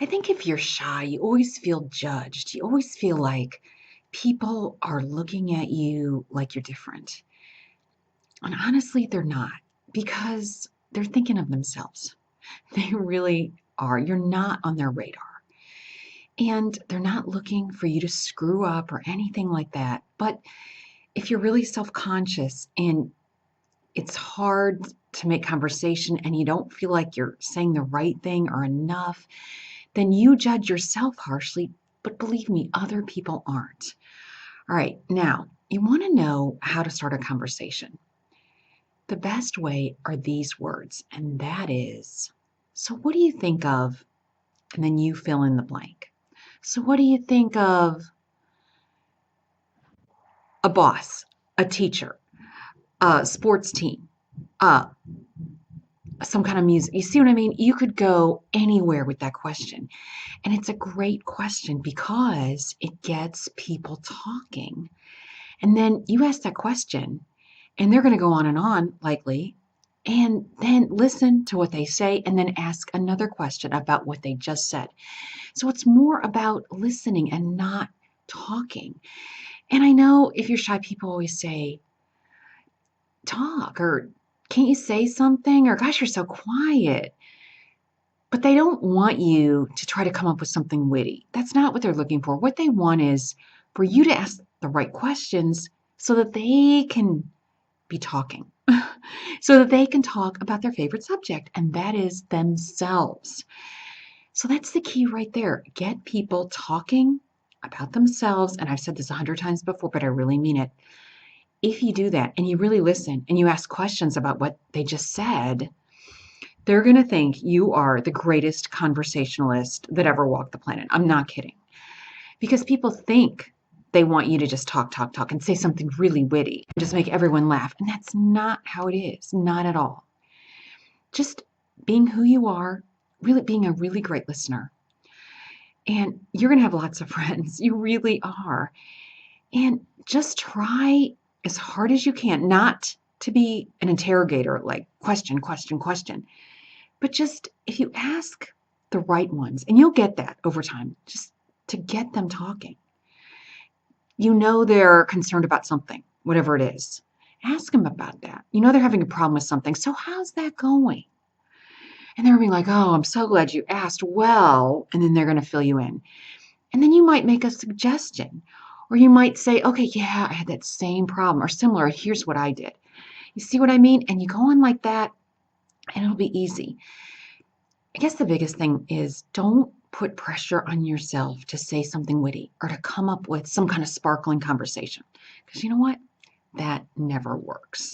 I think if you're shy, you always feel judged. You always feel like people are looking at you like you're different. And honestly, they're not because they're thinking of themselves. They really are. You're not on their radar. And they're not looking for you to screw up or anything like that. But if you're really self conscious and it's hard to make conversation and you don't feel like you're saying the right thing or enough, then you judge yourself harshly. But believe me, other people aren't. All right, now you want to know how to start a conversation. The best way are these words, and that is, so what do you think of? And then you fill in the blank. So, what do you think of a boss, a teacher, a sports team, uh, some kind of music? You see what I mean? You could go anywhere with that question. And it's a great question because it gets people talking. And then you ask that question, and they're going to go on, likely, and then listen to what they say, and then ask another question about what they just said. So it's more about listening and not talking. And I know if you're shy, people always say, talk, or can't you say something? Or gosh, you're so quiet. But they don't want you to try to come up with something witty. That's not what they're looking for. What they want is for you to ask the right questions so that they can be talking, so that they can talk about their favorite subject, and that is themselves. So that's the key right there. Get people talking about themselves. And I've said this 100 times before, but I really mean it. If you do that and you really listen and you ask questions about what they just said, they're going to think you are the greatest conversationalist that ever walked the planet. I'm not kidding. Because people think they want you to just talk, talk, talk and say something really witty and just make everyone laugh. And that's not how it is, not at all. Just being who you are, really being a really great listener. And you're going to have lots of friends. You really are. And just try as hard as you can not to be an interrogator, like question, question, question. But just if you ask the right ones, and you'll get that over time, just to get them talking. You know they're concerned about something, whatever it is. Ask them about that. You know they're having a problem with something. So how's that going? And they're being like, oh, I'm so glad you asked. Well, and then they're going to fill you in. And then you might make a suggestion. Or you might say, okay, yeah, I had that same problem or similar. Here's what I did. You see what I mean? And you go on like that, and it'll be easy. I guess the biggest thing is don't put pressure on yourself to say something witty or to come up with some kind of sparkling conversation. Because you know what? That never works.